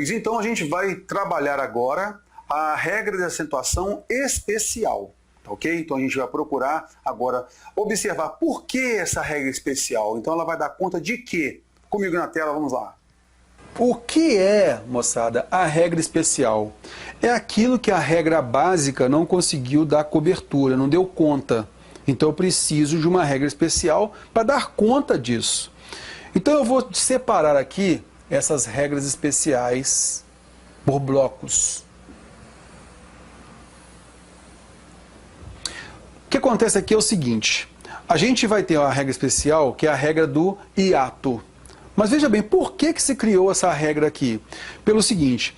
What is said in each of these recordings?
amigos, então a gente vai trabalhar agora a regra de acentuação especial, tá ok? Então a gente vai procurar agora observar por que essa regra especial. Então ela vai dar conta de quê? Comigo na tela, vamos lá. O que é, moçada, a regra especial? É aquilo que a regra básica não conseguiu dar cobertura, não deu conta. Então eu preciso de uma regra especial para dar conta disso. Então eu vou separar aqui essas regras especiais por blocos. O que acontece aqui é o seguinte, a gente vai ter uma regra especial que é a regra do hiato. Mas veja bem, por que se criou essa regra aqui? Pelo seguinte,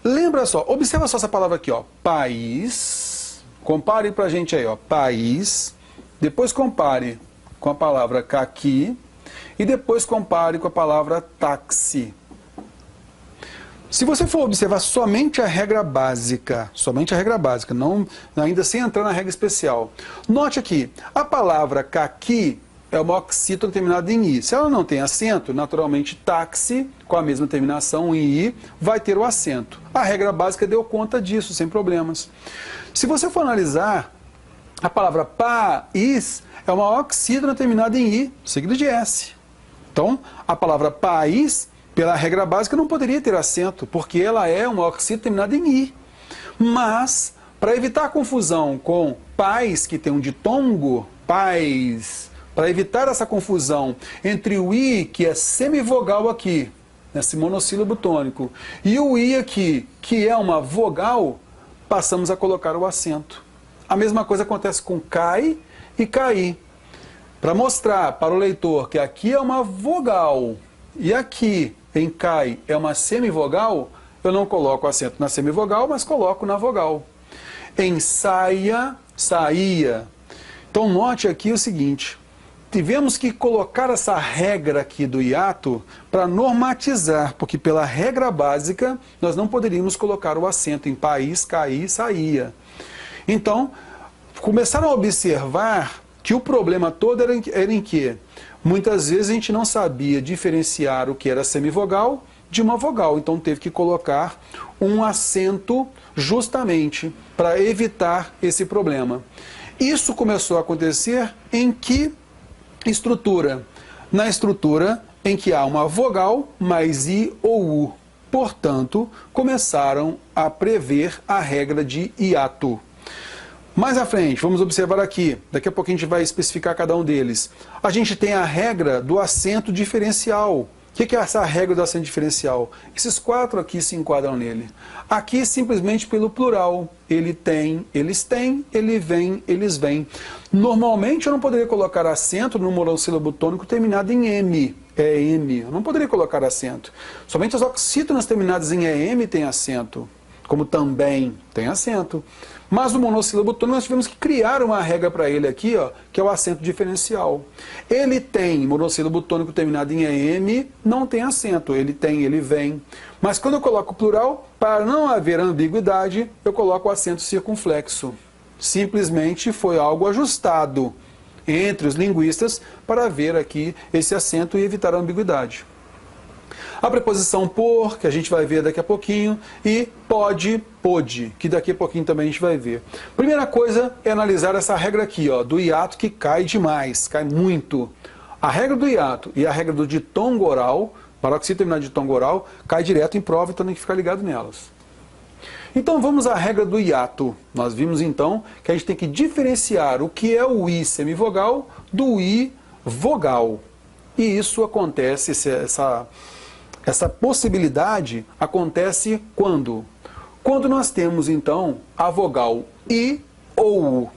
lembra só, observa só essa palavra aqui, ó, país, compare pra gente aí, ó, país, depois compare com a palavra caqui e depois compare com a palavra táxi. Se você for observar somente a regra básica, não, ainda sem entrar na regra especial, note aqui, a palavra caqui é uma oxítona terminada em i. Se ela não tem acento, naturalmente táxi, com a mesma terminação em i, vai ter o acento. A regra básica deu conta disso, sem problemas. Se você for analisar, a palavra país é uma oxítona terminada em i, seguida de s. Então, a palavra país, pela regra básica, não poderia ter acento, porque ela é uma oxítona terminada em i. Mas, para evitar a confusão com pais, que tem um ditongo, pais, para evitar essa confusão entre o i, que é semivogal aqui, nesse monossílabo tônico, e o i aqui, que é uma vogal, passamos a colocar o acento. A mesma coisa acontece com cai e caí. Para mostrar para o leitor que aqui é uma vogal e aqui em cai é uma semivogal, eu não coloco acento na semivogal, mas coloco na vogal. Em saia, saía. Então note aqui o seguinte, tivemos que colocar essa regra aqui do hiato para normatizar, porque pela regra básica nós não poderíamos colocar o acento em país, caí, saía. Então, começaram a observar que o problema todo era em que muitas vezes a gente não sabia diferenciar o que era semivogal de uma vogal, então teve que colocar um acento justamente para evitar esse problema. Isso começou a acontecer em que estrutura? Na estrutura em que há uma vogal mais i ou u. Portanto, começaram a prever a regra de hiato. Mais à frente, vamos observar aqui, daqui a pouco a gente vai especificar cada um deles. A gente tem a regra do acento diferencial. O que é essa regra do acento diferencial? Esses quatro aqui se enquadram nele. Aqui simplesmente pelo plural. Ele tem, eles têm, ele vem, eles vêm. Normalmente eu não poderia colocar acento no monossílabo tônico terminado em M. É M. Eu não poderia colocar acento. Somente as oxítonas terminadas em EM têm acento. Como também tem acento. Mas o monossílabo tônico nós tivemos que criar uma regra para ele aqui, ó, que é o acento diferencial. Ele tem monossílabo tônico terminado em EM, não tem acento. Ele tem, ele vem. Mas quando eu coloco plural, para não haver ambiguidade, eu coloco o acento circunflexo. Simplesmente foi algo ajustado entre os linguistas para ver aqui esse acento e evitar a ambiguidade. A preposição por, que a gente vai ver daqui a pouquinho, e pode, pôde, que daqui a pouquinho também a gente vai ver. Primeira coisa é analisar essa regra aqui, ó, do hiato que cai demais, cai muito. A regra do hiato e a regra do ditongo oral, paroxítona terminada de ditongo oral, cai direto em prova, então tem que ficar ligado nelas. Então vamos à regra do hiato. Nós vimos então que a gente tem que diferenciar o que é o i semivogal do i vogal. E isso acontece, essa possibilidade acontece quando? Quando nós temos, então, a vogal I ou U.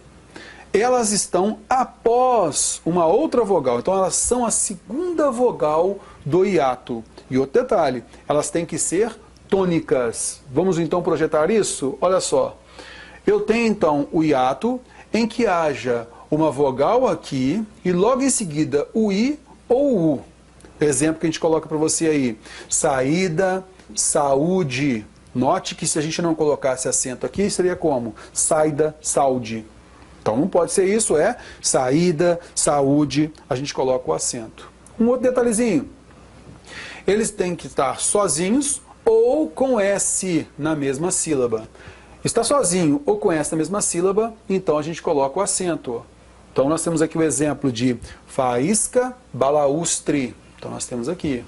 Elas estão após uma outra vogal, então elas são a segunda vogal do hiato. E outro detalhe, elas têm que ser tônicas. Vamos então projetar isso? Olha só, eu tenho então o hiato em que haja uma vogal aqui e logo em seguida o I ou U. Exemplo que a gente coloca para você aí, saída, saúde. Note que se a gente não colocasse acento aqui, seria como? Saída, saúde. Então não pode ser isso, é saída, saúde, a gente coloca o acento. Um outro detalhezinho, eles têm que estar sozinhos ou com S na mesma sílaba. Está sozinho ou com S na mesma sílaba, então a gente coloca o acento. Então nós temos aqui o exemplo de faísca, balaústre. Então nós temos aqui,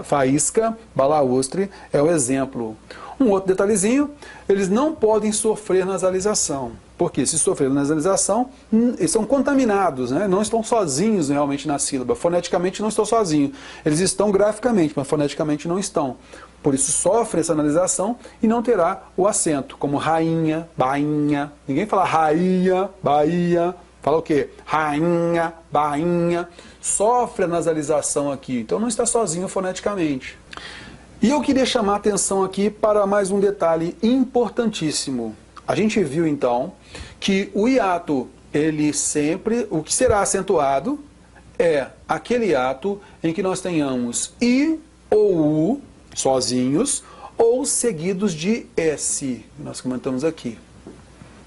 faísca, balaústre é o exemplo. Um outro detalhezinho, eles não podem sofrer nasalização. Porque se sofrer nasalização, eles são contaminados, né? Não estão sozinhos realmente na sílaba. Foneticamente não estão sozinhos. Eles estão graficamente, mas foneticamente não estão. Por isso sofre essa analisação e não terá o acento, como rainha, bainha. Ninguém fala rainha, baía. Fala o quê? Rainha, bainha. Sofre a nasalização aqui. Então não está sozinho foneticamente. E eu queria chamar a atenção aqui para mais um detalhe importantíssimo. A gente viu então que o hiato, ele sempre, o que será acentuado é aquele hiato em que nós tenhamos I ou U sozinhos ou seguidos de S. Nós comentamos aqui.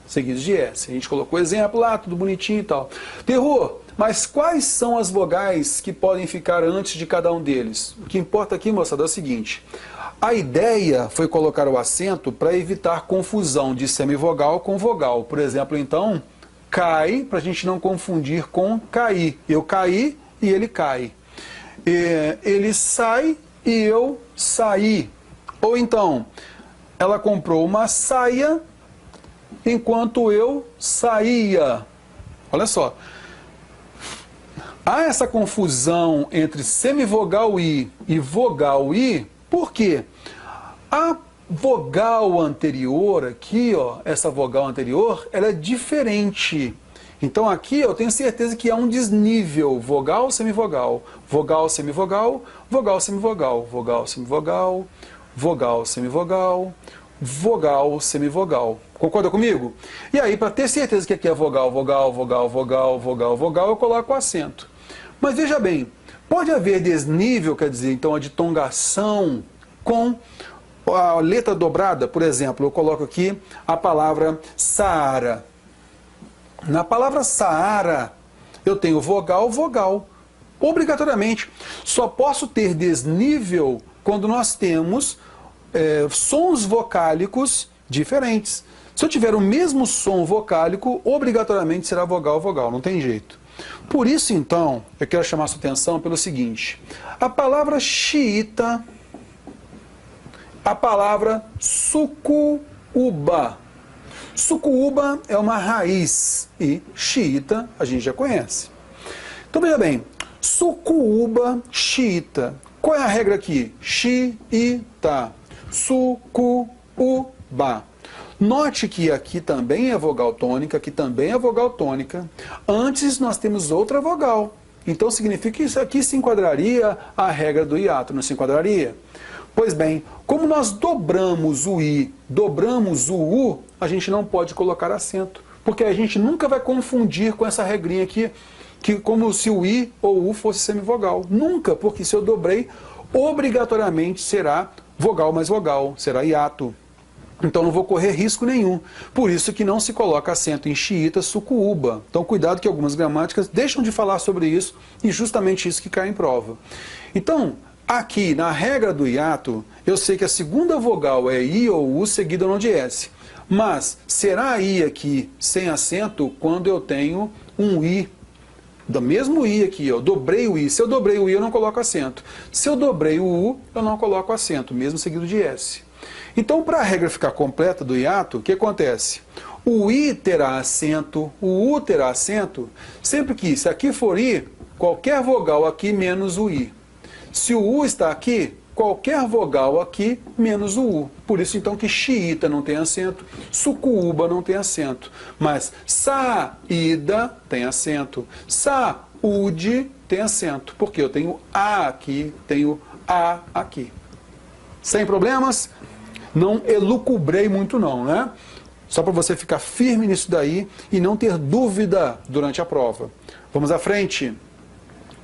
Seguidos de S. A gente colocou exemplo lá, tudo bonitinho e tal. Terror, mas quais são as vogais que podem ficar antes de cada um deles? O que importa aqui, moçada, é o seguinte. A ideia foi colocar o acento para evitar confusão de semivogal com vogal. Por exemplo, então, cai, para a gente não confundir com cair. Eu caí e ele cai. Ele sai e eu saí. Ou então, ela comprou uma saia enquanto eu saía. Olha só. Há essa confusão entre semivogal I e vogal I, por quê? A vogal anterior aqui, ó, essa vogal anterior, ela é diferente. Então aqui eu tenho certeza que há um desnível, vogal, semivogal, vogal, semivogal, vogal, semivogal, vogal, semivogal, vogal, semivogal, vogal, semivogal. Concorda comigo? E aí, para ter certeza que aqui é vogal, vogal, vogal, vogal, vogal, vogal, eu coloco o acento. Mas veja bem, pode haver desnível, quer dizer, então a ditongação com a letra dobrada. Por exemplo, eu coloco aqui a palavra Saara. Na palavra Saara, eu tenho vogal, vogal. Obrigatoriamente. Só posso ter desnível quando nós temos sons vocálicos diferentes. Se eu tiver o mesmo som vocálico, obrigatoriamente será vogal, vogal. Não tem jeito. Por isso, então, eu quero chamar a sua atenção pelo seguinte. A palavra xiita, a palavra sucuúba. Sucuúba é uma raiz e xiita a gente já conhece. Então veja bem, sucuúba, xiita. Qual é a regra aqui? Xiita, sucuúba. Note que aqui também é vogal tônica, aqui também é vogal tônica. Antes nós temos outra vogal. Então significa que isso aqui se enquadraria a regra do hiato, não se enquadraria? Pois bem, como nós dobramos o I, dobramos o U, a gente não pode colocar acento. Porque a gente nunca vai confundir com essa regrinha aqui, que como se o I ou o U fosse semivogal. Nunca, porque se eu dobrei, obrigatoriamente será vogal mais vogal, será hiato. Então não vou correr risco nenhum. Por isso que não se coloca acento em xiita, sucuúba. Então cuidado que algumas gramáticas deixam de falar sobre isso e justamente isso que cai em prova. Então, aqui na regra do hiato, eu sei que a segunda vogal é I ou U seguida não de S. Mas será I aqui sem acento quando eu tenho um I. Do mesmo I aqui, eu dobrei o I. Se eu dobrei o I, eu não coloco acento. Se eu dobrei o U, eu não coloco acento, mesmo seguido de S. Então, para a regra ficar completa do hiato, o que acontece? O I terá acento, o U terá acento, sempre que, se aqui for I, qualquer vogal aqui menos o I. Se o U está aqui, qualquer vogal aqui menos o U. Por isso, então, que xiita não tem acento, sucuúba não tem acento. Mas saída tem acento, saúde tem acento, porque eu tenho A aqui, tenho A aqui. Sem problemas? Não elucubrei muito não, né? Só para você ficar firme nisso daí e não ter dúvida durante a prova. Vamos à frente.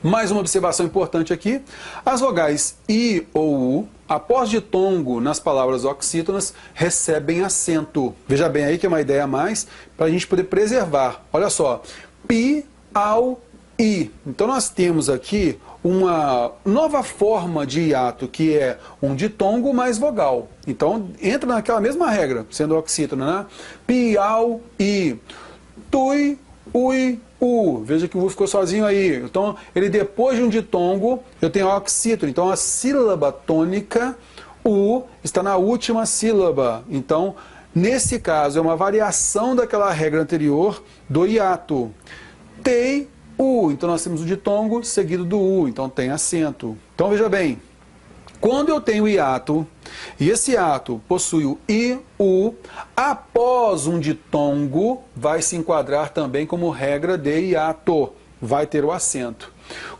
Mais uma observação importante aqui. As vogais I ou U, após ditongo nas palavras oxítonas, recebem acento. Veja bem aí que é uma ideia a mais para a gente poder preservar. Olha só. Pi, au, I. Então nós temos aqui uma nova forma de hiato, que é um ditongo mais vogal. Então entra naquela mesma regra, sendo oxítono, né? Piau, I. Tui, ui, u. Veja que o u ficou sozinho aí. Então ele depois de um ditongo, eu tenho oxítono. Então a sílaba tônica, u, está na última sílaba. Então, nesse caso, é uma variação daquela regra anterior do hiato. Tei, u. Então nós temos o ditongo seguido do u. Então tem acento. Então veja bem, quando eu tenho hiato, e esse hiato possui o i, u, após um ditongo, vai se enquadrar também como regra de hiato. Vai ter o acento.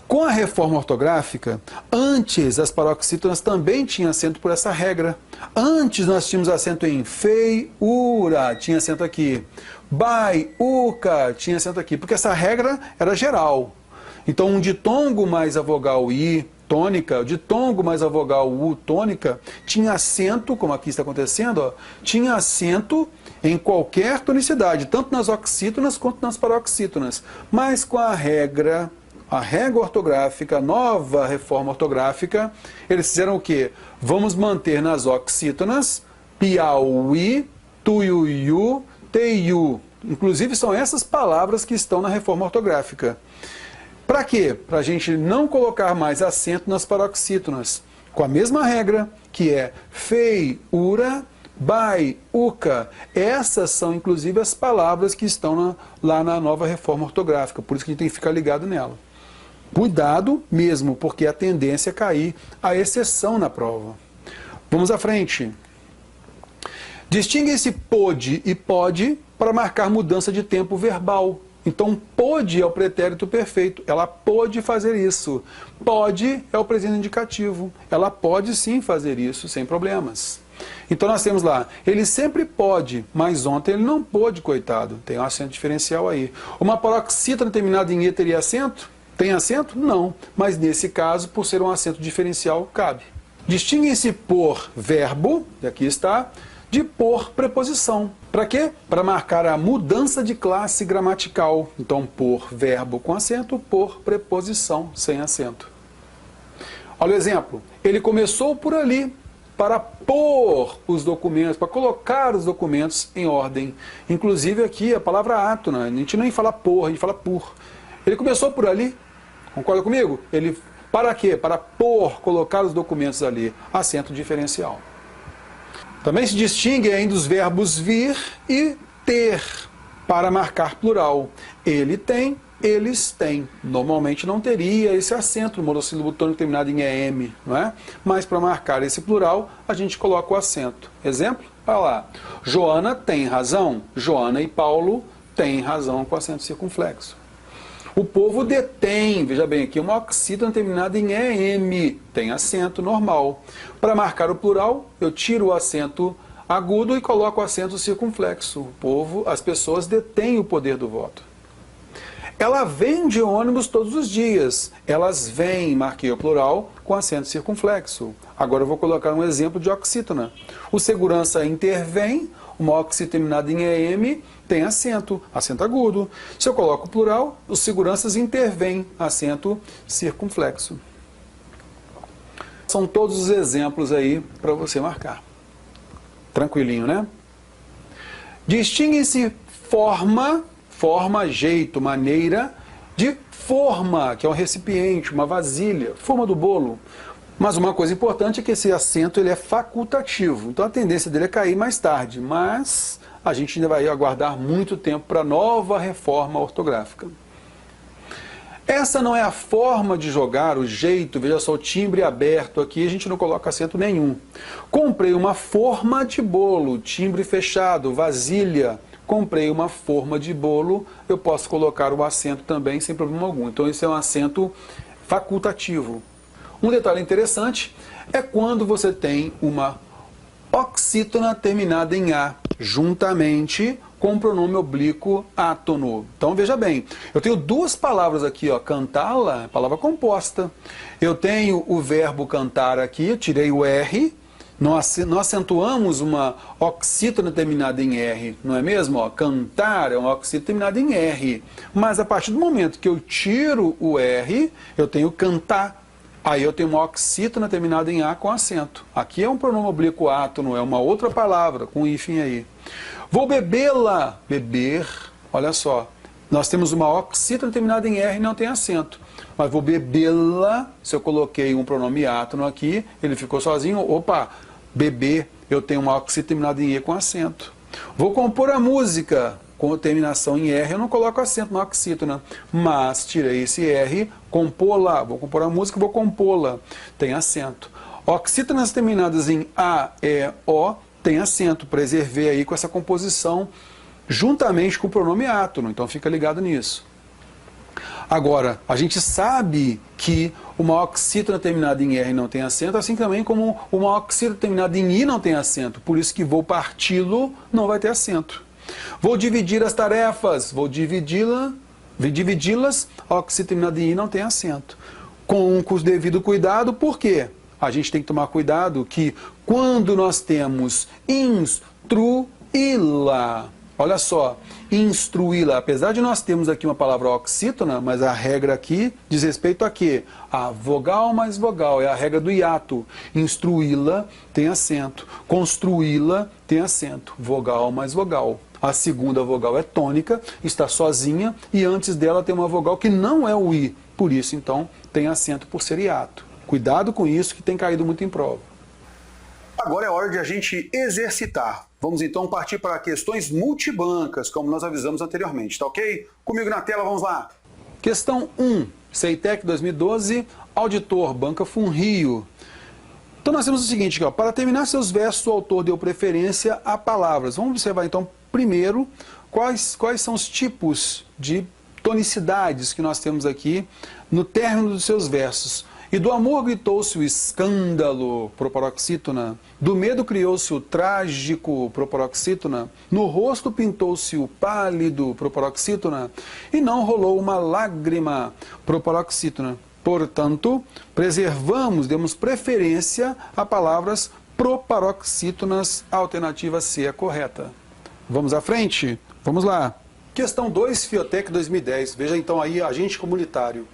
Com a reforma ortográfica, antes as paroxítonas também tinham acento por essa regra. Antes nós tínhamos acento em feiura, tinha acento aqui. Baiuca, tinha acento aqui, porque essa regra era geral. Então um ditongo mais a vogal i tônica, o ditongo mais a vogal u tônica, tinha acento, como aqui está acontecendo, ó, tinha acento em qualquer tonicidade, tanto nas oxítonas quanto nas paroxítonas. Mas com a regra ortográfica, a nova reforma ortográfica, eles fizeram o quê? Vamos manter nas oxítonas piauí, tuiuiu, teiu. Inclusive são essas palavras que estão na reforma ortográfica. Para quê? Para a gente não colocar mais acento nas paroxítonas. Com a mesma regra, que é feiura, baiuca. Essas são, inclusive, as palavras que estão lá na nova reforma ortográfica. Por isso que a gente tem que ficar ligado nela. Cuidado mesmo, porque a tendência é cair a exceção na prova. Vamos à frente. Distingue-se pôde e pode para marcar mudança de tempo verbal. Então, pôde é o pretérito perfeito. Ela pôde fazer isso. Pode é o presente indicativo. Ela pode sim fazer isso sem problemas. Então nós temos lá, ele sempre pode, mas ontem ele não pôde, coitado. Tem um acento diferencial aí. Uma paroxítona terminada em E teria acento? Tem acento? Não. Mas nesse caso, por ser um acento diferencial, cabe. Distingue-se por verbo, e aqui está, de por preposição. Para quê? Para marcar a mudança de classe gramatical. Então, por verbo com acento, por preposição sem acento. Olha o exemplo. Ele começou por ali, para pôr os documentos, para colocar os documentos em ordem. Inclusive aqui a palavra átona, a gente nem fala por, a gente fala por. Ele começou por ali, concorda comigo? Ele, para quê? Para pôr, colocar os documentos ali, acento diferencial. Também se distingue ainda os verbos vir e ter, para marcar plural. Ele tem, eles têm. Normalmente não teria esse acento no monossílabo tônico terminado em EM, não é? Mas para marcar esse plural, a gente coloca o acento. Exemplo? Olha lá. Joana tem razão. Joana e Paulo têm razão com acento circunflexo. O povo detém, veja bem, aqui uma oxítona terminada em EM, tem acento normal. Para marcar o plural, eu tiro o acento agudo e coloco o acento circunflexo. O povo, as pessoas detêm o poder do voto. Ela vem de ônibus todos os dias. Elas vêm, marquei o plural, com acento circunflexo. Agora eu vou colocar um exemplo de oxítona. O segurança intervém, uma oxítona terminada em EM, tem acento agudo. Se eu coloco o plural, os seguranças intervêm, acento circunflexo. São todos os exemplos aí para você marcar. Tranquilinho, né? Distingue-se forma, jeito, maneira, de forma, que é um recipiente, uma vasilha, forma do bolo. Mas uma coisa importante é que esse acento ele é facultativo. Então a tendência dele é cair mais tarde, mas a gente ainda vai aguardar muito tempo para a nova reforma ortográfica. Essa não é a forma de jogar, o jeito, veja só, o timbre aberto aqui, a gente não coloca acento nenhum. Comprei uma forma de bolo, timbre fechado, vasilha. Comprei uma forma de bolo, eu posso colocar o acento também sem problema algum. Então esse é um acento facultativo. Um detalhe interessante é quando você tem uma oxítona terminada em A, juntamente com o pronome oblíquo átono. Então veja bem, eu tenho duas palavras aqui, ó, cantá-la, palavra composta. Eu tenho o verbo cantar aqui, eu tirei o R, não acentuamos uma oxítona terminada em R, não é mesmo? Ó, cantar é uma oxítona terminada em R. Mas a partir do momento que eu tiro o R, eu tenho cantar. Aí eu tenho uma oxítona terminada em A com acento. Aqui é um pronome oblíquo átono, é uma outra palavra com hífen aí. Vou bebê-la, beber, olha só. Nós temos uma oxítona terminada em R e não tem acento. Mas vou bebê-la, se eu coloquei um pronome átono aqui, ele ficou sozinho, opa, beber, eu tenho uma oxítona terminada em E com acento. Vou compor a música com terminação em R, eu não coloco acento na oxítona, mas tirei esse R, compô-la, vou compor a música, vou compô-la, tem acento. Oxítonas terminadas em A, E, O, tem acento, preservei aí com essa composição, juntamente com o pronome átono, então fica ligado nisso. Agora, a gente sabe que uma oxítona terminada em R não tem acento, assim também como uma oxítona terminada em I não tem acento, por isso que vou parti-lo não vai ter acento. Vou dividir as tarefas, vou dividi-las, a oxítona terminada em I não tem acento. Com o devido cuidado, por quê? A gente tem que tomar cuidado que quando nós temos instruí-la, olha só, instruí-la, apesar de nós termos aqui uma palavra oxítona, mas a regra aqui diz respeito a quê? A vogal mais vogal, é a regra do hiato. Instruí-la tem acento, construí-la tem acento, vogal mais vogal. A segunda vogal é tônica, está sozinha e antes dela tem uma vogal que não é o I, por isso então tem acento por ser hiato. Cuidado com isso que tem caído muito em prova. Agora é hora de a gente exercitar. Vamos então partir para questões multibancas, como nós avisamos anteriormente, tá ok? Comigo na tela, vamos lá. Questão 1, CEITEC 2012, auditor, Banca Funrio. Então nós temos o seguinte, ó, para terminar seus versos, o autor deu preferência a palavras. Vamos observar então, primeiro, quais são os tipos de tonicidades que nós temos aqui no término dos seus versos. E do amor gritou-se o escândalo, proparoxítona. Do medo criou-se o trágico, proparoxítona. No rosto pintou-se o pálido, proparoxítona. E não rolou uma lágrima, proparoxítona. Portanto, preservamos, demos preferência a palavras proparoxítonas, a alternativa C é correta. Vamos à frente? Vamos lá. Questão 2, Fiotec 2010. Veja então aí, agente comunitário.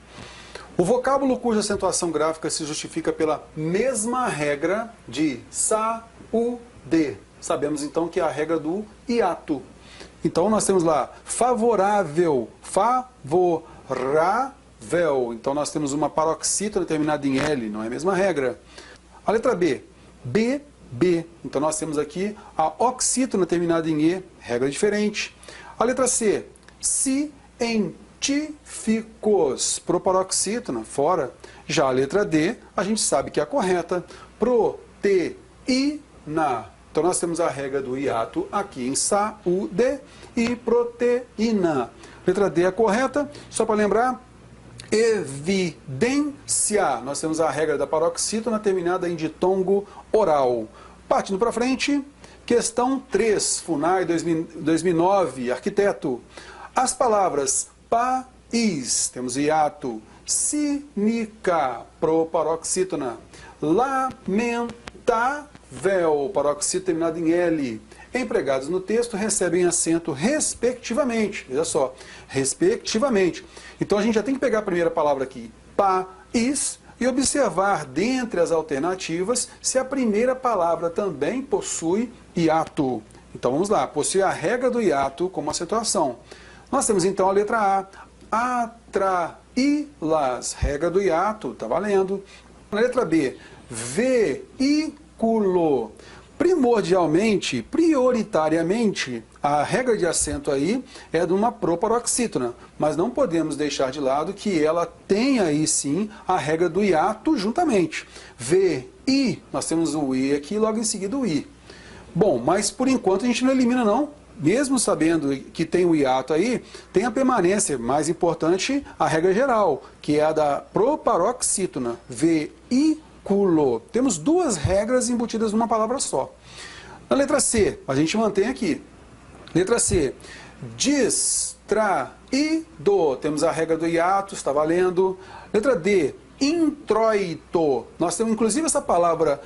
O vocábulo cuja acentuação gráfica se justifica pela mesma regra de saúde. Sabemos então que é a regra do hiato. Então nós temos lá favorável, favorável. Então nós temos uma paroxítona terminada em L, não é a mesma regra. A letra B, BB. Então nós temos aqui a oxítona terminada em E, regra diferente. A letra C, científicos, proparoxítona, fora. Já a letra D, a gente sabe que é a correta, proteína. Então nós temos a regra do hiato aqui em saúde e proteína. Letra D é a correta, só para lembrar, evidência. Nós temos a regra da paroxítona terminada em ditongo oral. Partindo para frente, questão 3, FUNAI 2009, arquiteto. As palavras país, temos hiato, cínica, proparoxítona, lamentável, paroxítona terminada em L, empregados no texto recebem acento respectivamente, veja só, respectivamente. Então a gente já tem que pegar a primeira palavra aqui, país, e observar dentre as alternativas se a primeira palavra também possui hiato. Então vamos lá, possui a regra do hiato como acentuação. Nós temos então a letra A, atraí-las, regra do hiato, está valendo. Na letra B, veículo. Primordialmente, prioritariamente, a regra de acento aí é de uma proparoxítona, mas não podemos deixar de lado que ela tem aí sim a regra do hiato juntamente. VI, nós temos o I aqui e logo em seguida o I. Bom, mas por enquanto a gente não elimina não, mesmo sabendo que tem o hiato aí, tem a permanência, mais importante, a regra geral, que é a da proparoxítona, VI. Temos duas regras embutidas numa palavra só. Na letra C, a gente mantém aqui. Letra C, distraído. Temos a regra do hiato, está valendo. Letra D, introito. Nós temos inclusive essa palavra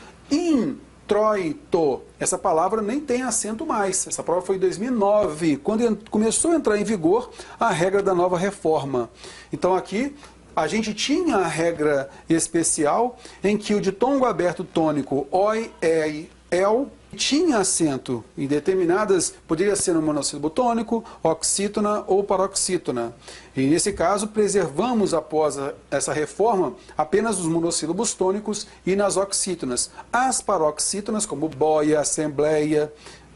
introito. Essa palavra nem tem acento mais. Essa prova foi em 2009, quando começou a entrar em vigor a regra da nova reforma. Então aqui a gente tinha a regra especial em que o ditongo aberto tônico oi, ei, el tinha acento em determinadas, poderia ser no monossílabo tônico, oxítona ou paroxítona. E nesse caso, preservamos após essa reforma apenas os monossílabos tônicos e nas oxítonas. As paroxítonas, como boia, assembleia,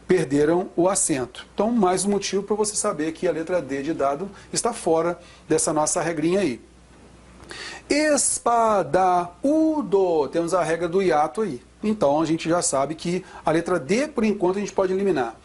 perderam o acento. Então, mais um motivo para você saber que a letra D de dado está fora dessa nossa regrinha aí. Espadaúdo, temos a regra do hiato aí. Então a gente já sabe que a letra D, por enquanto, a gente pode eliminar.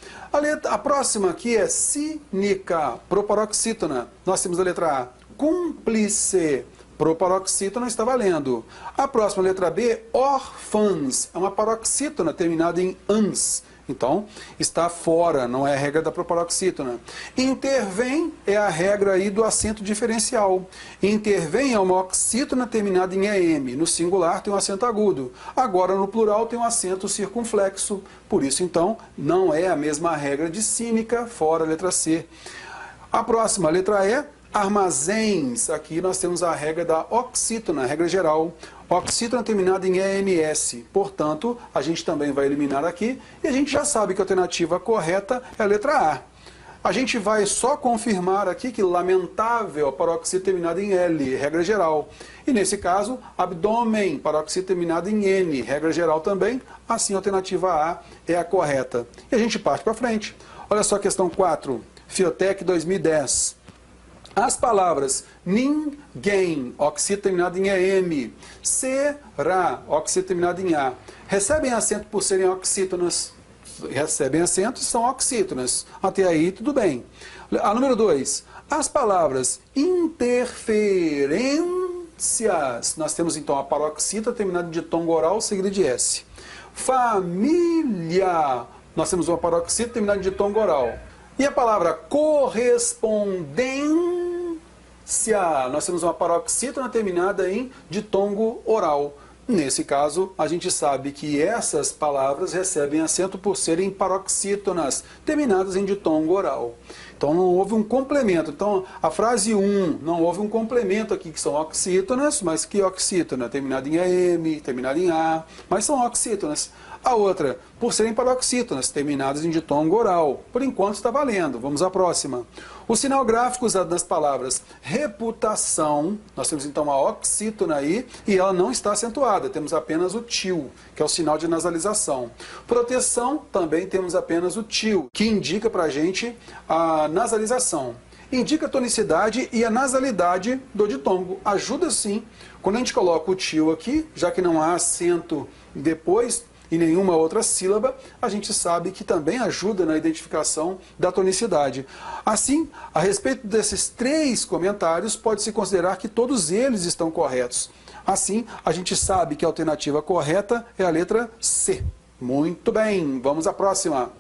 A próxima aqui é cínica, proparoxítona. Nós temos a letra A, cúmplice, proparoxítona, está valendo. A próxima, letra B, órfãs, é uma paroxítona terminada em ans. Então, está fora, não é a regra da proparoxítona. Intervém é a regra aí do acento diferencial. Intervém é uma oxítona terminada em EM. No singular tem um acento agudo. Agora, no plural, tem um acento circunflexo. Por isso, então, não é a mesma regra de cínica, fora a letra C. A próxima, a letra E, armazéns. Aqui nós temos a regra da oxítona, a regra geral. Oxítona terminada em EMS. Portanto, a gente também vai eliminar aqui. E a gente já sabe que a alternativa correta é a letra A. A gente vai só confirmar aqui que lamentável a paroxítona terminada em L, regra geral. E nesse caso, abdômen, paroxítona terminada em N, regra geral também. Assim, a alternativa A é a correta. E a gente parte para frente. Olha só a questão 4, Fiotec 2010. As palavras ninguém, oxítona terminada em EM, será, oxítona terminada em A, recebem acento por serem oxítonas? Recebem acento e são oxítonas. Até aí, tudo bem. A número 2, as palavras interferências, nós temos então a paroxítona terminada de ditongo oral seguida de S. Família, nós temos uma paroxítona terminada de ditongo oral. E a palavra correspondência, nós temos uma paroxítona terminada em ditongo oral. Nesse caso, a gente sabe que essas palavras recebem acento por serem paroxítonas, terminadas em ditongo oral. Então não houve um complemento. Então a frase 1, não houve um complemento aqui, que são oxítonas, mas que oxítona? Terminada em AM, terminada em A, mas são oxítonas. A outra, por serem paroxítonas, terminadas em ditongo oral. Por enquanto está valendo. Vamos à próxima. O sinal gráfico usado nas palavras reputação, nós temos então a oxítona aí, e ela não está acentuada, temos apenas o til, que é o sinal de nasalização. Proteção, também temos apenas o til, que indica para a gente a nasalização. Indica a tonicidade e a nasalidade do ditongo. Ajuda sim. Quando a gente coloca o til aqui, já que não há acento depois, e nenhuma outra sílaba, a gente sabe que também ajuda na identificação da tonicidade. Assim, a respeito desses 3 comentários, pode-se considerar que todos eles estão corretos. Assim, a gente sabe que a alternativa correta é a letra C. Muito bem, vamos à próxima.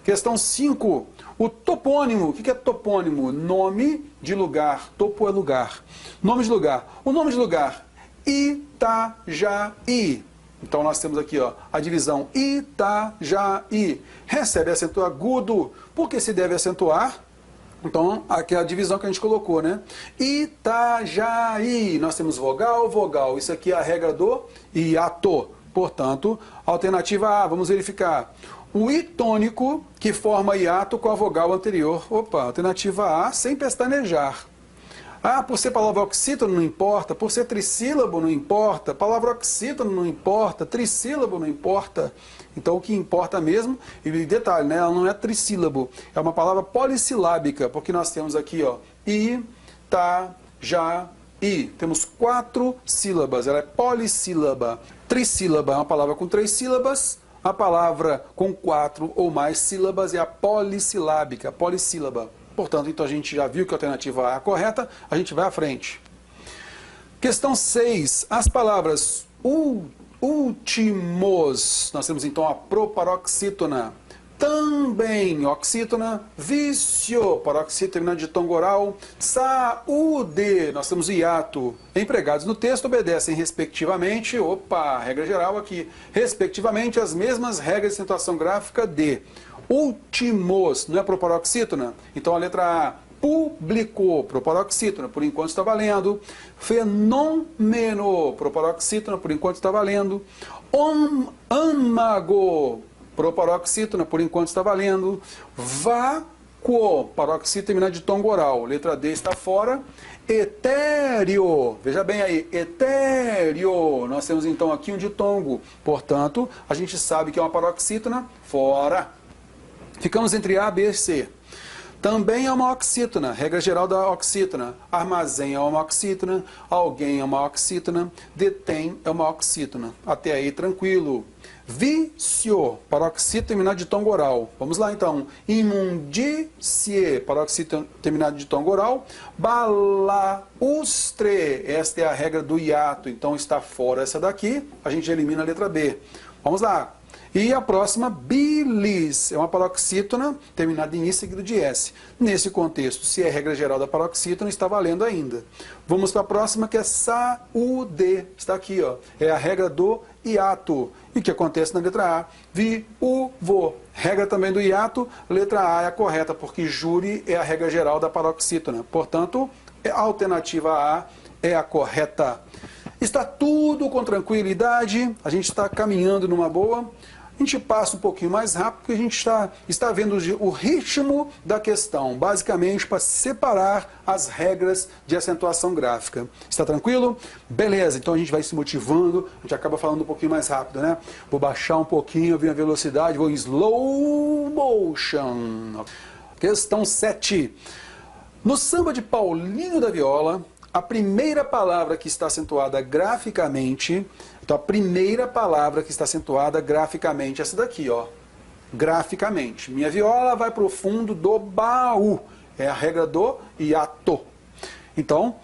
Questão 5. O topônimo. O que é topônimo? Nome de lugar. Topo é lugar. Nome de lugar. O nome de lugar, Itajaí. Então nós temos aqui a divisão Itajaí. Recebe acento agudo. Por que se deve acentuar? Então, aqui é a divisão que a gente colocou, né? Itajaí. Nós temos vogal, vogal. Isso aqui é a regra do hiato. Portanto, alternativa A, vamos verificar. O I tônico que forma hiato com a vogal anterior. Opa, alternativa A, sem pestanejar. Ah, por ser palavra oxítona não importa, por ser trissílabo não importa, palavra oxítona não importa, trissílabo não importa. Então o que importa mesmo, e detalhe, né, ela não é trissílabo, é uma palavra polissilábica, porque nós temos aqui, I, ta, já, I. Temos 4 sílabas, ela é polissílaba. Trissílaba é uma palavra com 3 sílabas, a palavra com 4 ou mais sílabas é a polissilábica, polissílaba. Portanto, então a gente já viu que a alternativa A é a correta, a gente vai à frente. Questão 6. As palavras últimos, nós temos então a proparoxítona. também oxítona, vício, paroxítona terminado de tongo oral, saúde, nós temos hiato. Empregados no texto obedecem respectivamente, regra geral aqui, respectivamente as mesmas regras de acentuação gráfica de últimos, não é proparoxítona? Então a letra A, publicou, proparoxítona, por enquanto está valendo, fenômeno, proparoxítona, por enquanto está valendo, âmago, proparoxítona, por enquanto está valendo. Vácuo, paroxítona terminado de tongo oral. Letra D está fora. Etéreo, veja bem aí, etéreo. Nós temos então aqui um ditongo. Portanto, a gente sabe que é uma paroxítona, fora. Ficamos entre A, B e C. Também é uma oxítona, regra geral da oxítona. Armazém é uma oxítona, alguém é uma oxítona, detém é uma oxítona. Até aí tranquilo. Vício, paroxítona terminado de tongo oral. Vamos lá então. Imundície, paroxítona terminado de tongo oral. Balaustre, esta é a regra do hiato, então está fora essa daqui. A gente elimina a letra B. Vamos lá. E a próxima, bilis, é uma paroxítona terminada em I seguido de S. Nesse contexto, se é regra geral da paroxítona, está valendo ainda. Vamos para a próxima, que é saúde. Está aqui, ó. É a regra do hiato. E o que acontece na letra A? Viúvo. Regra também do hiato, letra A é a correta, porque júri é a regra geral da paroxítona. Portanto, a alternativa A é a correta. Está tudo com tranquilidade, a gente está caminhando numa boa. A gente passa um pouquinho mais rápido, porque a gente está vendo o ritmo da questão, basicamente para separar as regras de acentuação gráfica. Está tranquilo? Beleza, então a gente vai se motivando, a gente acaba falando um pouquinho mais rápido, né? Vou baixar um pouquinho a minha velocidade, vou em slow motion. Questão 7. No samba de Paulinho da Viola, a primeira palavra que está acentuada graficamente, então a primeira palavra que está acentuada graficamente, essa daqui, ó, graficamente. Minha viola vai para o fundo do baú, é a regra do hiato. Então,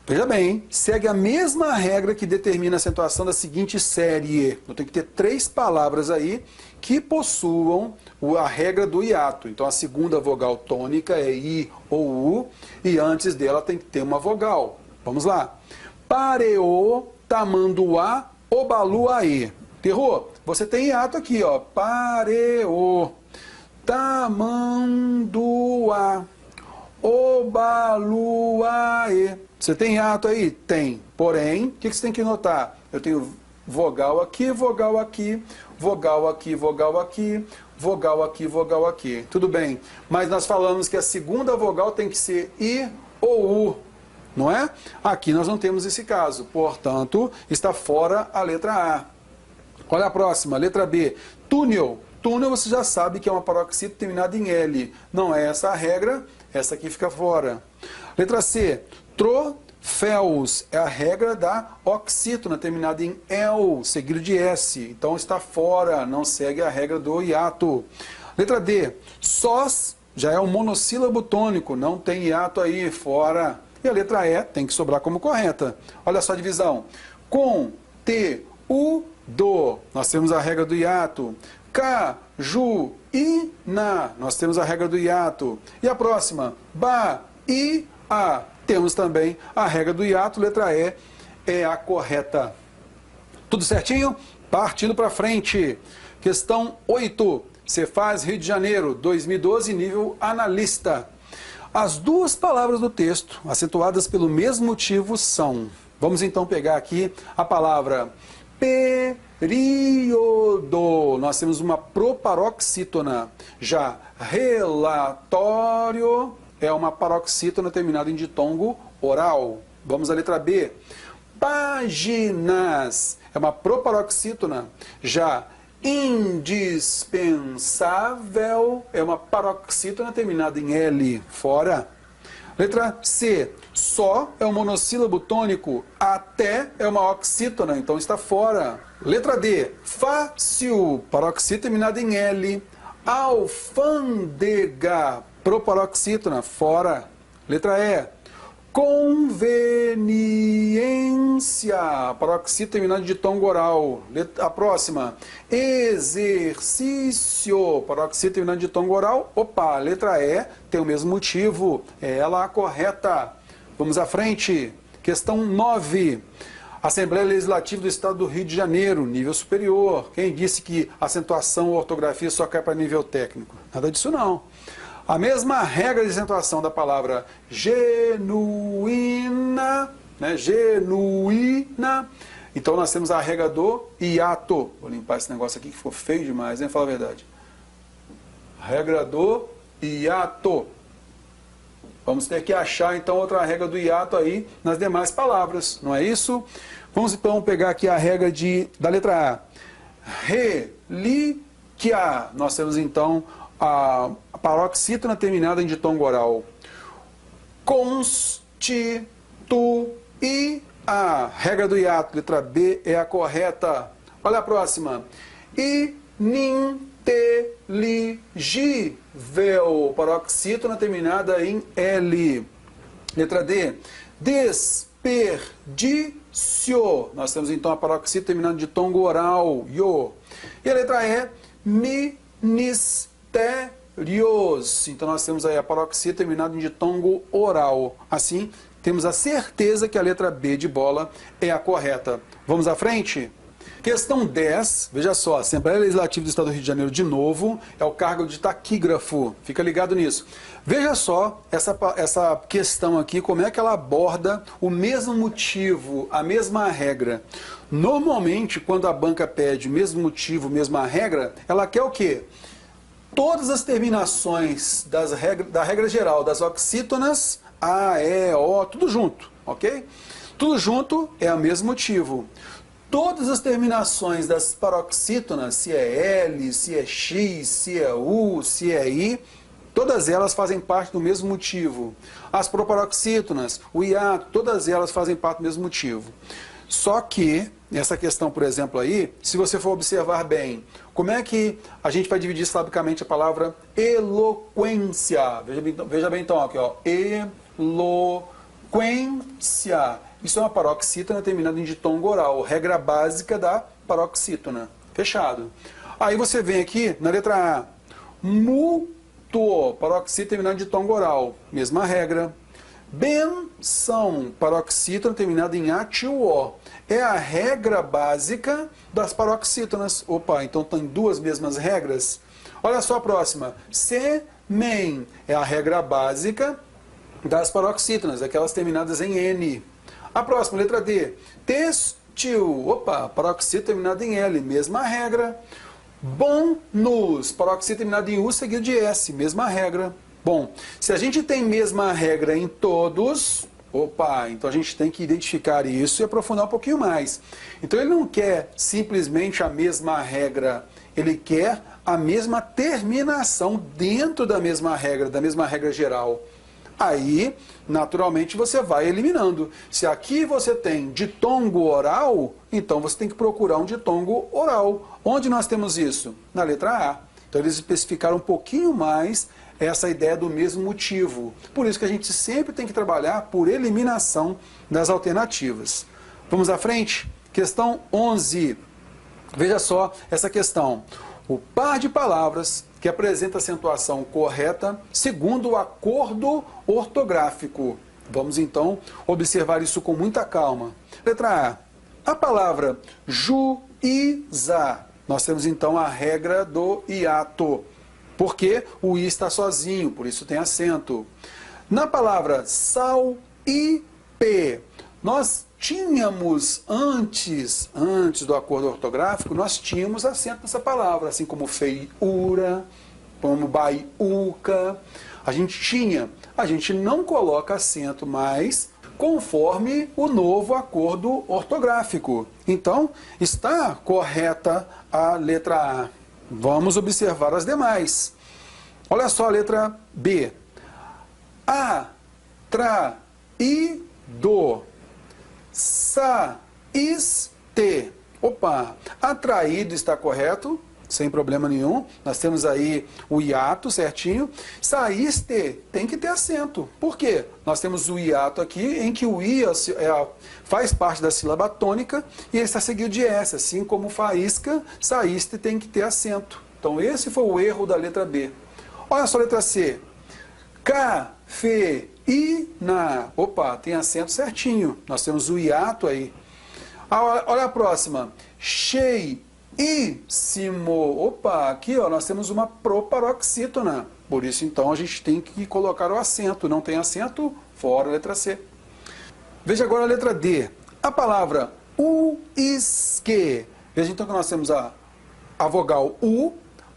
veja bem, segue a mesma regra que determina a acentuação da seguinte série. Eu tenho que ter 3 palavras aí que possuam a regra do hiato. Então a segunda vogal tônica é I ou U, e antes dela tem que ter uma vogal. Vamos lá. Pareô, tamanduá, obaluaê. Terror, você tem hiato aqui, ó. Pareô, tamanduá, obaluaê. Você tem hiato aí? Tem. Porém, o que você tem que notar? Eu tenho vogal aqui, vogal aqui, vogal aqui, vogal aqui, vogal aqui, vogal aqui. Tudo bem. Mas nós falamos que a segunda vogal tem que ser I ou U. Não é? Aqui nós não temos esse caso, portanto, está fora a letra A. Qual é a próxima? Letra B. Túnel. Túnel você já sabe que é uma paroxítona terminada em L. Não é essa a regra, essa aqui fica fora. Letra C. Troféus. É a regra da oxítona terminada em El, seguido de S. Então está fora, não segue a regra do hiato. Letra D. Sós já é um monossílabo tônico, não tem hiato aí, fora. E a letra E tem que sobrar como correta. Olha só a divisão. Com, te, u, do, nós temos a regra do hiato. Ca, ju, i, na, nós temos a regra do hiato. E a próxima? Ba, i, a, temos também a regra do hiato. Letra E é a correta. Tudo certinho? Partindo para frente. Questão 8. Cefaz Rio de Janeiro, 2012, nível analista. As duas palavras do texto, acentuadas pelo mesmo motivo, são... Vamos então pegar aqui a palavra período. Nós temos uma proparoxítona. Já relatório é uma paroxítona terminada em ditongo oral. Vamos à letra B. Páginas é uma proparoxítona. Já indispensável é uma paroxítona terminada em L, fora. Letra C, só é um monossílabo tônico, até é uma oxítona, então está fora. Letra D, fácil, paroxítona terminada em L. Alfândega, proparoxítona, fora. Letra E, Conveniência, paroxítona terminada de ditongo oral. A próxima, exercício, paroxítona terminada de ditongo oral. Opa, letra E tem o mesmo motivo, é ela a correta. Vamos à frente. Questão 9. Assembleia Legislativa do Estado do Rio de Janeiro, nível superior. Quem disse que acentuação ou ortografia só cai para nível técnico? Nada disso não. A mesma regra de acentuação da palavra genuína, né? Genuína. Então nós temos a regra do hiato. Vou limpar esse negócio aqui que ficou feio demais, hein? Fala a verdade. Regra do hiato. Vamos ter que achar então outra regra do hiato aí nas demais palavras, não é isso? Vamos então pegar aqui a regra da letra A. Relíquia. Nós temos então a paroxítona terminada em ditongo oral. Constituir. A regra do hiato, letra B, é a correta. Olha a próxima. Ininteligível. Paroxítona terminada em L. Letra D. Desperdício. Nós temos então a paroxítona terminada de ditongo oral. Yo. E a letra E. Ministérios. Então nós temos aí a paroxítona terminada em ditongo oral. Assim, temos a certeza que a letra B de bola é a correta. Vamos à frente? Questão 10, veja só, Assembleia Legislativa do Estado do Rio de Janeiro de novo, é o cargo de taquígrafo, fica ligado nisso. Veja só essa questão aqui, como é que ela aborda o mesmo motivo, a mesma regra. Normalmente, quando a banca pede o mesmo motivo, mesma regra, ela quer o quê? Todas as terminações da regra geral das oxítonas, A, E, O, tudo junto, ok? Tudo junto é o mesmo motivo. Todas as terminações das paroxítonas, se é L, se é X, se é U, se é I, todas elas fazem parte do mesmo motivo. As proparoxítonas, o hiato, todas elas fazem parte do mesmo motivo. Só que, nessa questão, por exemplo, aí, se você for observar bem, como é que a gente vai dividir silabicamente a palavra eloquência? Veja bem então, aqui, ó, eloquência. Isso é uma paroxítona terminada em ditongo oral, regra básica da paroxítona. Fechado. Aí você vem aqui na letra A, mútuo, paroxítona terminada em ditongo oral, mesma regra. Benção, paroxítona terminada em atiuó. É a regra básica das paroxítonas. Opa, então tem duas mesmas regras. Olha só a próxima. Semen é a regra básica das paroxítonas, aquelas terminadas em N. A próxima, letra D. Textil. Opa, paroxítona terminada em L, mesma regra. Bônus, paroxítona terminada em U seguido de S, mesma regra. Bom, se a gente tem mesma regra em todos, opa, então a gente tem que identificar isso e aprofundar um pouquinho mais. Então ele não quer simplesmente a mesma regra, ele quer a mesma terminação dentro da mesma regra geral. Aí, naturalmente, você vai eliminando. Se aqui você tem ditongo oral, então você tem que procurar um ditongo oral. Onde nós temos isso? Na letra A. Então eles especificaram um pouquinho mais essa ideia do mesmo motivo. Por isso que a gente sempre tem que trabalhar por eliminação das alternativas. Vamos à frente? Questão 11. Veja só essa questão. O par de palavras que apresenta acentuação correta segundo o acordo ortográfico. Vamos então observar isso com muita calma. Letra A. A palavra juíza. Nós temos então a regra do hiato. Porque o I está sozinho, por isso tem acento. Na palavra sauípe, nós tínhamos antes do acordo ortográfico, nós tínhamos acento nessa palavra, assim como feiura, como baiuca. A gente não coloca acento mais conforme o novo acordo ortográfico. Então, está correta a letra A. Vamos observar as demais. Olha só a letra B. Atraído. Saíste. Opa, atraído está correto, sem problema nenhum. Nós temos aí o hiato certinho. Saíste tem que ter acento. Por quê? Nós temos o hiato aqui, em que o I faz parte da sílaba tônica e ele está seguido de S. Assim como faísca, saíste tem que ter acento. Então esse foi o erro da letra B. Olha só a letra C. Cafeína. Opa, tem acento certinho. Nós temos o hiato aí. Olha a próxima. Cheíssimo. Opa, aqui ó, nós temos uma proparoxítona. Por isso, então, a gente tem que colocar o acento. Não tem acento? Fora a letra C. Veja agora a letra D. A palavra uisque. Veja então que nós temos a vogal U,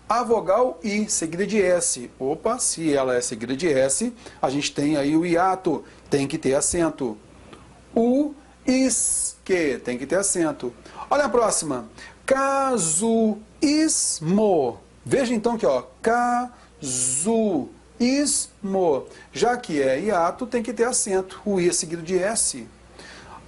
a vogal I, seguida de S. Opa, se ela é seguida de S, a gente tem aí o hiato. Tem que ter acento. Uisque, tem que ter acento. Olha a próxima. Casuísmo. Veja então que ó, casuísmo. Já que é hiato, tem que ter acento. O I é seguido de S.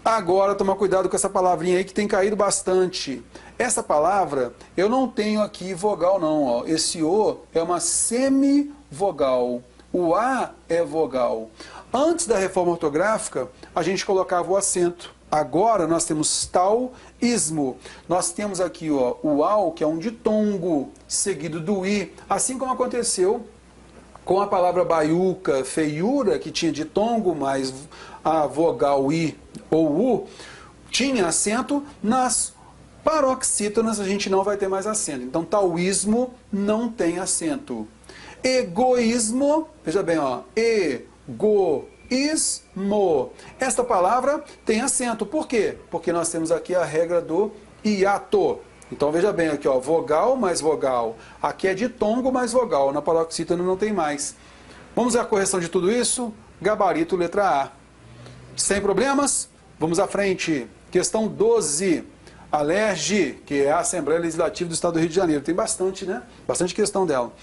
Agora, toma cuidado com essa palavrinha aí que tem caído bastante. Essa palavra, eu não tenho aqui vogal não. Ó. Esse O é uma semivogal. O A é vogal. Antes da reforma ortográfica, a gente colocava o acento. Agora nós temos tauísmo. Nós temos aqui ó, o AU, que é um ditongo, seguido do I. Assim como aconteceu com a palavra baiuca, feiura, que tinha ditongo, mas a vogal I ou U tinha acento. Nas paroxítonas a gente não vai ter mais acento. Então tauísmo não tem acento. Egoísmo, veja bem, ó, egoísmo. Esta palavra tem acento. Por quê? Porque nós temos aqui a regra do hiato. Então veja bem aqui, ó, vogal mais vogal. Aqui é ditongo mais vogal. Na paroxítona não tem mais. Vamos à correção de tudo isso? Gabarito, letra A. Sem problemas? Vamos à frente. Questão 12. A LERJ, que é a Assembleia Legislativa do Estado do Rio de Janeiro. Tem bastante, né? Bastante questão dela.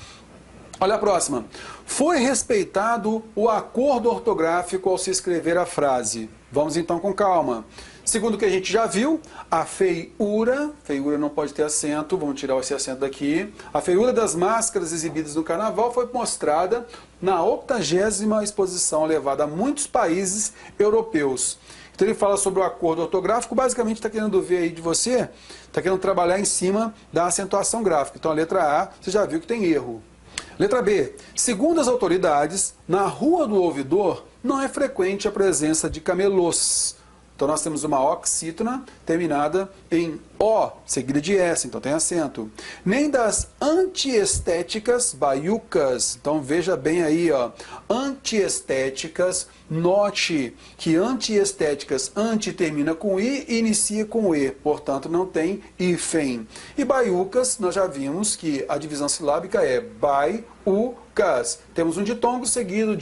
Olha a próxima. Foi respeitado o acordo ortográfico ao se escrever a frase. Vamos então com calma. Segundo o que a gente já viu, a feiura não pode ter acento, vamos tirar esse acento daqui. A feiura das máscaras exibidas no carnaval foi mostrada na 80ª exposição levada a muitos países europeus. Então ele fala sobre o acordo ortográfico, basicamente está querendo ver aí de você, está querendo trabalhar em cima da acentuação gráfica. Então a letra A, você já viu que tem erro. Letra B. Segundo as autoridades, na Rua do Ouvidor não é frequente a presença de camelôs. Então nós temos uma oxítona terminada em O, seguida de S, então tem acento. Nem das antiestéticas baiucas. Então veja bem aí, ó, antiestéticas, note que antiestéticas, anti termina com I e inicia com E, portanto não tem hífen. E baiucas, nós já vimos que a divisão silábica é baiucas. Temos um ditongo seguido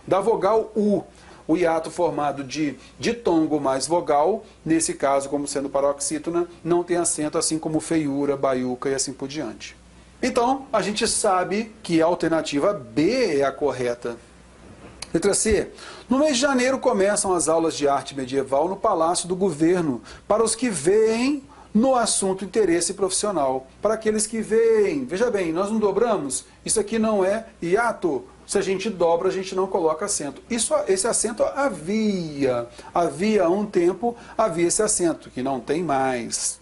da vogal U. O hiato formado de ditongo mais vogal, nesse caso, como sendo paroxítona, não tem acento, assim como feiura, baiuca e assim por diante. Então, a gente sabe que a alternativa B é a correta. Letra C. No mês de janeiro começam as aulas de arte medieval no Palácio do Governo, para os que veem no assunto interesse profissional. Para aqueles que veem, veja bem, nós não dobramos, isso aqui não é hiato. Se a gente dobra, a gente não coloca acento. Esse acento havia há um tempo, havia esse acento, que não tem mais.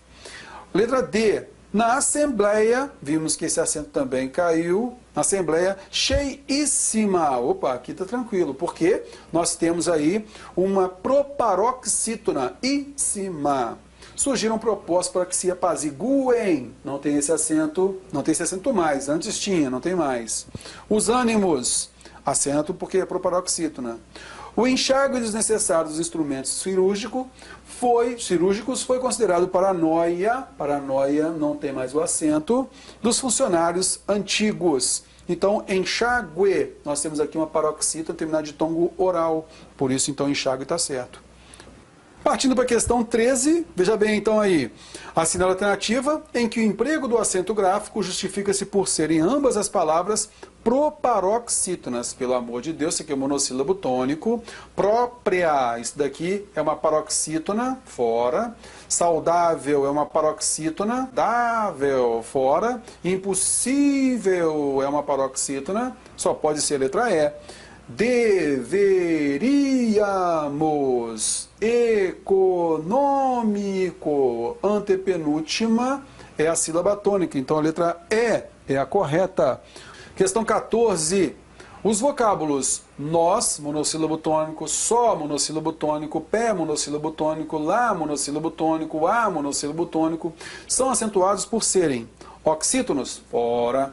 Letra D. Na Assembleia, vimos que esse acento também caiu. Na Assembleia, cheíssima. Opa, aqui está tranquilo, porque nós temos aí uma proparoxítona, íssima. Surgiram propostas para que se apaziguem. Não tem esse acento mais. Antes tinha, não tem mais. Os ânimos, acento porque é proparoxítona. O enxágue desnecessário dos instrumentos cirúrgicos foi considerado paranoia. Paranoia não tem mais o acento. Dos funcionários antigos. Então, enxágue, nós temos aqui uma paroxítona terminada de tongo oral. Por isso, então, enxágue está certo. Partindo para a questão 13, veja bem então aí, assinale a alternativa em que o emprego do acento gráfico justifica-se por serem ambas as palavras proparoxítonas. Pelo amor de Deus, isso aqui é um monossílabo tônico. Própria, isso daqui é uma paroxítona, fora. Saudável é uma paroxítona, dável, fora. Impossível é uma paroxítona, só pode ser a letra E. Deveríamos. Econômico. Antepenúltima é a sílaba tônica, então a letra E é a correta. Questão 14. Os vocábulos nós, monossílabo tônico, só, monossílabo tônico, pé, monossílabo tônico, lá, monossílabo tônico, a, monossílabo tônico, são acentuados por serem oxítonos, fora,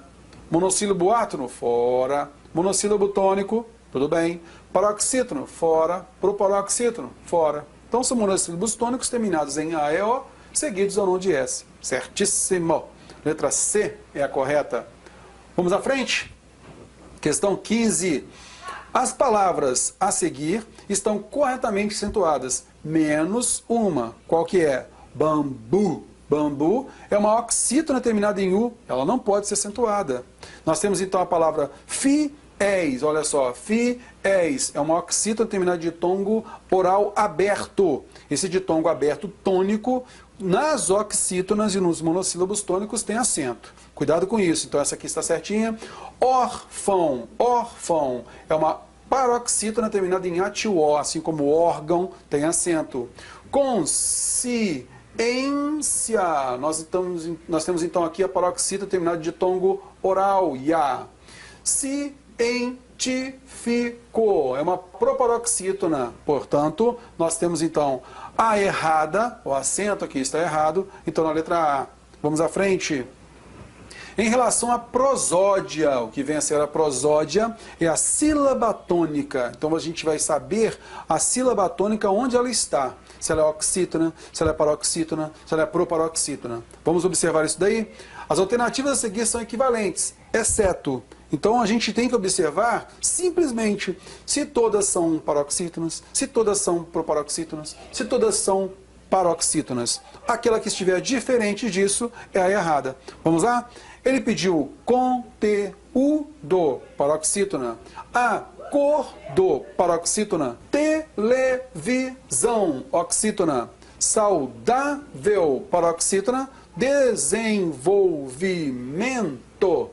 monossílabo átono, fora, monossílabo tônico, tudo bem, paroxítono, fora, proparoxítono, fora. Então são monossílabos tônicos terminados em A e O, seguidos ao não de S. Certíssimo. Letra C é a correta. Vamos à frente? Questão 15. As palavras a seguir estão corretamente acentuadas, menos uma. Qual que é? Bambu. Bambu é uma oxítona terminada em U, ela não pode ser acentuada. Nós temos então a palavra fiéis, olha só, fiéis é uma oxítona terminada de ditongo oral aberto. Esse ditongo aberto tônico, nas oxítonas e nos monossílabos tônicos tem acento. Cuidado com isso, então essa aqui está certinha. Órfão, órfão é uma paroxítona terminada em atió, assim como órgão tem acento. Consciência, nós temos então aqui a paroxítona terminada de ditongo oral, ya. Científico é uma proparoxítona, portanto, nós temos então a errada, o acento aqui está errado, então na letra A. Vamos à frente. Em relação à prosódia, o que vem a ser a prosódia é a sílaba tônica. Então a gente vai saber a sílaba tônica onde ela está. Se ela é oxítona, se ela é paroxítona, se ela é proparoxítona. Vamos observar isso daí? As alternativas a seguir são equivalentes, exceto. Então a gente tem que observar simplesmente se todas são paroxítonas, se todas são proparoxítonas, se todas são paroxítonas. Aquela que estiver diferente disso é a errada. Vamos lá? Ele pediu conteúdo, paroxítona. A cor do, paroxítona. Televisão, oxítona. Saudável, paroxítona. Desenvolvimento.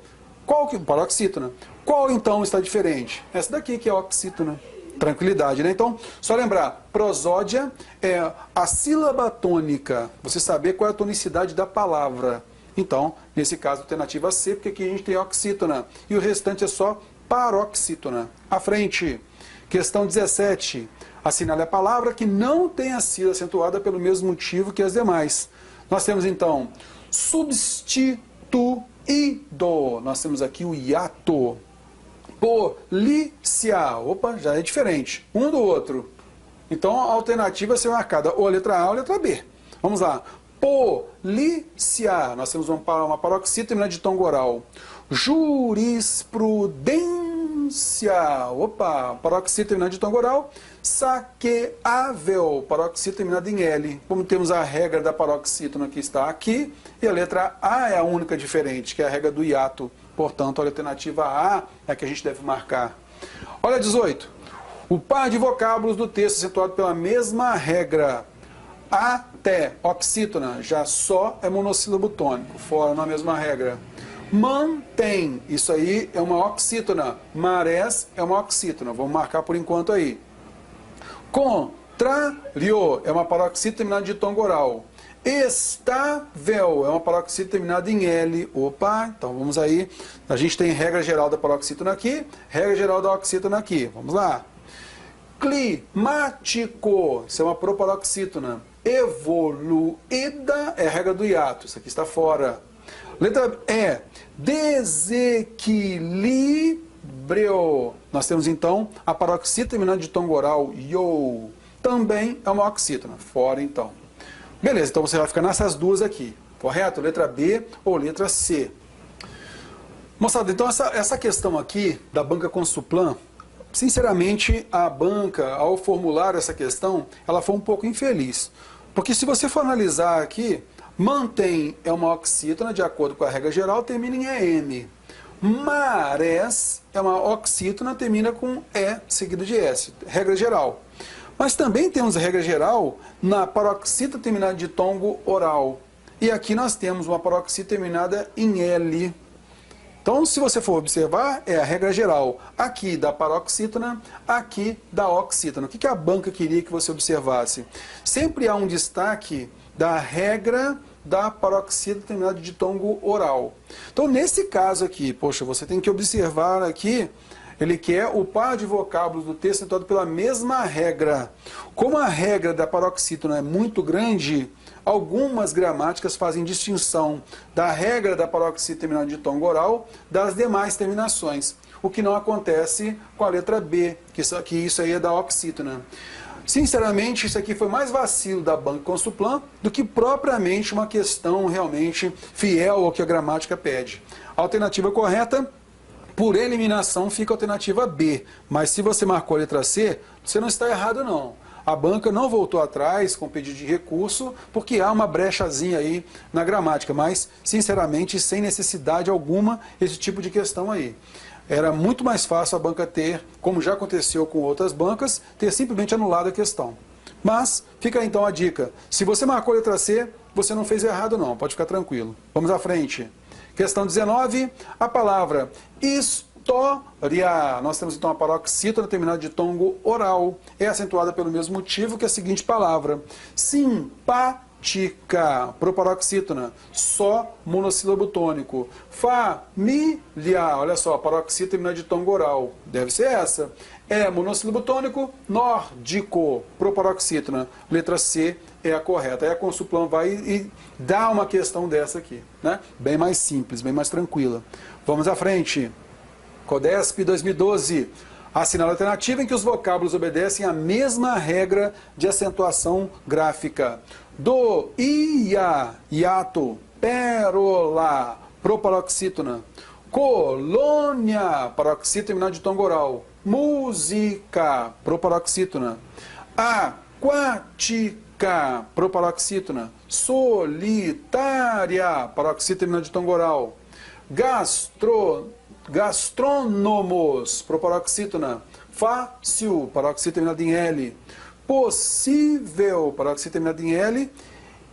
Qual que, paroxítona. Qual então está diferente? Essa daqui que é oxítona. Tranquilidade, né? Então, só lembrar, prosódia é a sílaba tônica. Você saber qual é a tonicidade da palavra. Então, nesse caso, alternativa C, porque aqui a gente tem oxítona. E o restante é só paroxítona. À frente, questão 17. Assinale a palavra que não tenha sido acentuada pelo mesmo motivo que as demais. Nós temos, então, substituído. Nós temos aqui o hiato. Polícia. Opa, já é diferente. Um do outro. Então, a alternativa vai ser marcada ou a letra A ou a letra B. Vamos lá. Polícia. Nós temos uma paroxítona terminada de ditongo oral. Jurisprudência. Opa, paroxítona terminada de ditongo oral. Saqueável. Paroxítona terminada em L. Como temos a regra da paroxítona que está aqui, e a letra A é a única diferente, que é a regra do hiato. Portanto, a alternativa A é a que a gente deve marcar. Olha 18. O par de vocábulos do texto acentuado pela mesma regra. Até, oxítona, já só é monossílabo tônico, fora na mesma regra. Mantém, isso aí é uma oxítona. Marés é uma oxítona, vamos marcar por enquanto aí. Contrário, é uma paroxítona terminada de ditongo oral. Estável, é uma paroxítona terminada em L. Opa, então vamos aí. A gente tem regra geral da paroxítona aqui, regra geral da oxítona aqui. Vamos lá. Climático, isso é uma proparoxítona. Evoluída é a regra do hiato, isso aqui está fora. Letra E, desequilíbrio. Nós temos então a paroxítona terminada de ditongo oral, yo. Também é uma oxítona, fora então. Beleza, então você vai ficar nessas duas aqui, correto? Letra B ou letra C. Moçada, então essa questão aqui da banca Consuplan, Sinceramente, a banca, ao formular essa questão, ela foi um pouco infeliz. Porque se você for analisar aqui, mantém é uma oxítona, de acordo com a regra geral, termina em EM. Marés é uma oxítona, termina com E seguido de S, regra geral. Mas também temos a regra geral na paroxítona terminada de tongo oral. E aqui nós temos uma paroxítona terminada em L. Então, se você for observar, é a regra geral aqui da paroxítona, aqui da oxítona. O que a banca queria que você observasse? Sempre há um destaque da regra da paroxítona terminada de tongo oral. Então, nesse caso aqui, poxa, você tem que observar aqui, ele quer o par de vocábulos do texto acentuado pela mesma regra. Como a regra da paroxítona é muito grande, algumas gramáticas fazem distinção da regra da paroxítona terminada de tongo oral das demais terminações, o que não acontece com a letra B, que isso aí é da oxítona. Sinceramente, isso aqui foi mais vacilo da banca Consulplan do que propriamente uma questão realmente fiel ao que a gramática pede. A alternativa correta, por eliminação, fica a alternativa B. Mas se você marcou a letra C, você não está errado não. A banca não voltou atrás com pedido de recurso, porque há uma brechazinha aí na gramática, mas, sinceramente, sem necessidade alguma, esse tipo de questão aí. Era muito mais fácil a banca ter, como já aconteceu com outras bancas, ter simplesmente anulado a questão. Mas, fica aí então a dica. Se você marcou a letra C, você não fez errado não, pode ficar tranquilo. Vamos à frente. Questão 19, a palavra história. Nós temos então a paroxítona terminada de tongo oral. É acentuada pelo mesmo motivo que a seguinte palavra. Simpática, proparoxítona, só monossílabo tônico. Família, olha só, paroxítona terminada de tongo oral. Deve ser essa. É monossílabo tônico, nórdico, proparoxítona. Letra C é a correta. Aí a Consulplan vai e dá uma questão dessa aqui, né? Bem mais simples, bem mais tranquila. Vamos à frente. Codesp 2012. Assinala a alternativa em que os vocábulos obedecem à mesma regra de acentuação gráfica. Do, ia, hiato, pérola, proparoxítona. Colônia, paroxítona terminada de tongo oral. Música, proparoxítona. Aquática, proparoxítona. Solitária, paroxítona terminada de tongo oral. Gastrônomos, proparoxítona. Fácil, paroxítona terminada em L. Possível, paroxítona terminada em L.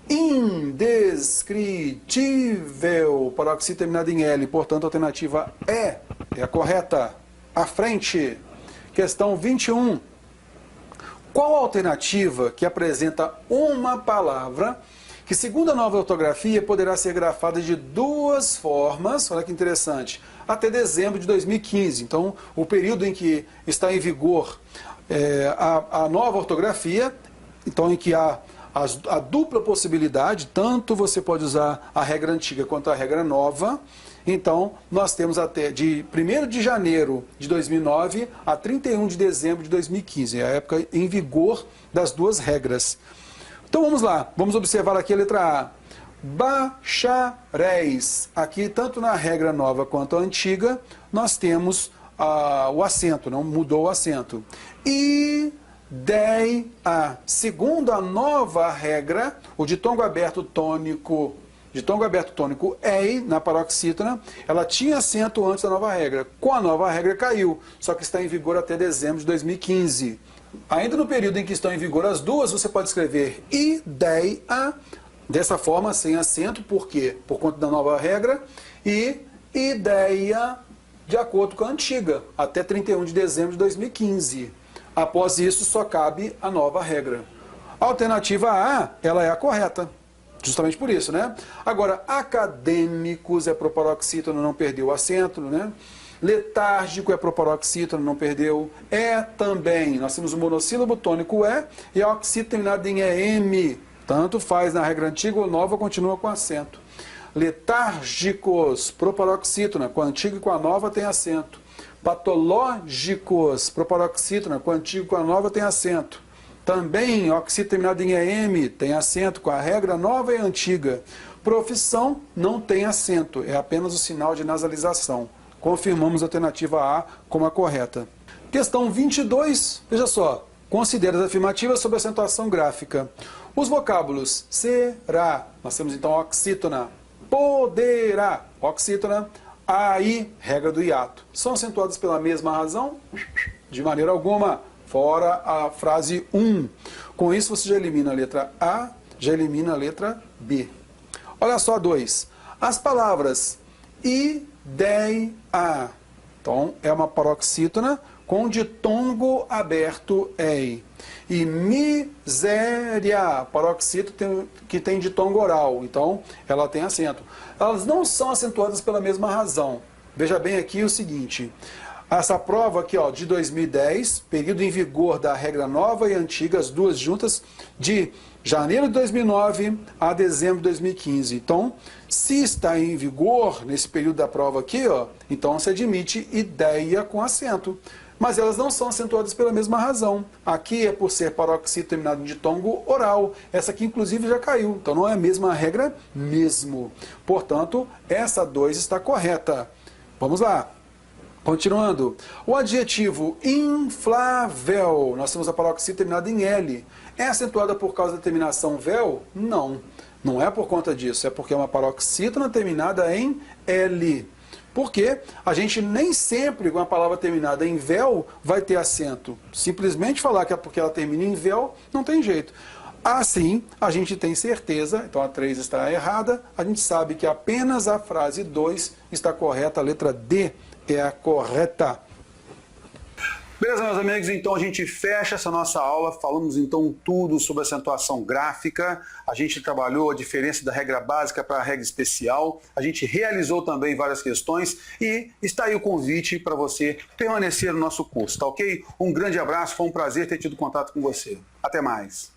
Indescritível, paroxítona terminada em L. Portanto, a alternativa é a correta. À frente. Questão 21. Qual a alternativa que apresenta uma palavra que, segundo a nova ortografia, poderá ser grafada de duas formas, olha que interessante, até dezembro de 2015. Então, o período em que está em vigor a nova ortografia, então em que há a dupla possibilidade, tanto você pode usar a regra antiga quanto a regra nova. Então, nós temos até de 1º de janeiro de 2009 a 31 de dezembro de 2015, é a época em vigor das duas regras. Então vamos lá, vamos observar aqui a letra A. Bacharéis. Aqui, tanto na regra nova quanto a antiga, nós temos o acento, não mudou o acento. Ideia. Segundo a nova regra, o ditongo aberto tônico, EI, na paroxítona, ela tinha acento antes da nova regra. Com a nova regra caiu, só que está em vigor até dezembro de 2015. Ainda no período em que estão em vigor as duas, você pode escrever ideia, dessa forma, sem acento, por quê? Por conta da nova regra, e ideia de acordo com a antiga, até 31 de dezembro de 2015. Após isso, só cabe a nova regra. A alternativa A, ela é a correta. Justamente por isso, né? Agora, acadêmicos é proparoxítona, não perdeu o acento, né? Letárgico é proparoxítona, não perdeu. É também, nós temos o monossílabo tônico e a oxítona terminada em EM. Tanto faz na regra antiga ou nova, continua com acento. Letárgicos, proparoxítona, com a antiga e com a nova tem acento. Patológicos, proparoxítona, com a antiga e com a nova tem acento. Também, oxítona terminada em EM, tem acento com a regra nova e antiga. Profissão não tem acento, é apenas o sinal de nasalização. Confirmamos a alternativa A como a correta. Questão 22, veja só. Considere as afirmativas sobre acentuação gráfica. Os vocábulos será, nós temos então oxítona, poderá, oxítona, aí, regra do hiato. São acentuadas pela mesma razão? De maneira alguma, fora a frase 1. Com isso você já elimina a letra A, já elimina a letra B. Olha só 2. As palavras ideia, então é uma paroxítona com ditongo aberto ei. E miséria, paroxítona que tem ditongo oral, então ela tem acento. Elas não são acentuadas pela mesma razão. Veja bem aqui o seguinte, essa prova aqui ó, de 2010, período em vigor da regra nova e antiga, as duas juntas, de janeiro de 2009 a dezembro de 2015. Então, se está em vigor nesse período da prova aqui, ó, então se admite ideia com acento. Mas elas não são acentuadas pela mesma razão. Aqui é por ser paroxítona terminado em ditongo oral. Essa aqui, inclusive, já caiu. Então, não é a mesma regra mesmo. Portanto, essa 2 está correta. Vamos lá. Continuando. O adjetivo inflável. Nós temos a paroxítona terminada em L. É acentuada por causa da terminação vel? Não. Não é por conta disso. É porque é uma paroxítona terminada em L. Porque a gente nem sempre, com a palavra terminada em vel, vai ter acento. Simplesmente falar que é porque ela termina em vel, não tem jeito. Assim, a gente tem certeza, então a 3 está errada, a gente sabe que apenas a frase 2 está correta, a letra D é a correta. Beleza, meus amigos? Então a gente fecha essa nossa aula, falamos então tudo sobre acentuação gráfica, a gente trabalhou a diferença da regra básica para a regra especial, a gente realizou também várias questões e está aí o convite para você permanecer no nosso curso, tá ok? Um grande abraço, foi um prazer ter tido contato com você. Até mais!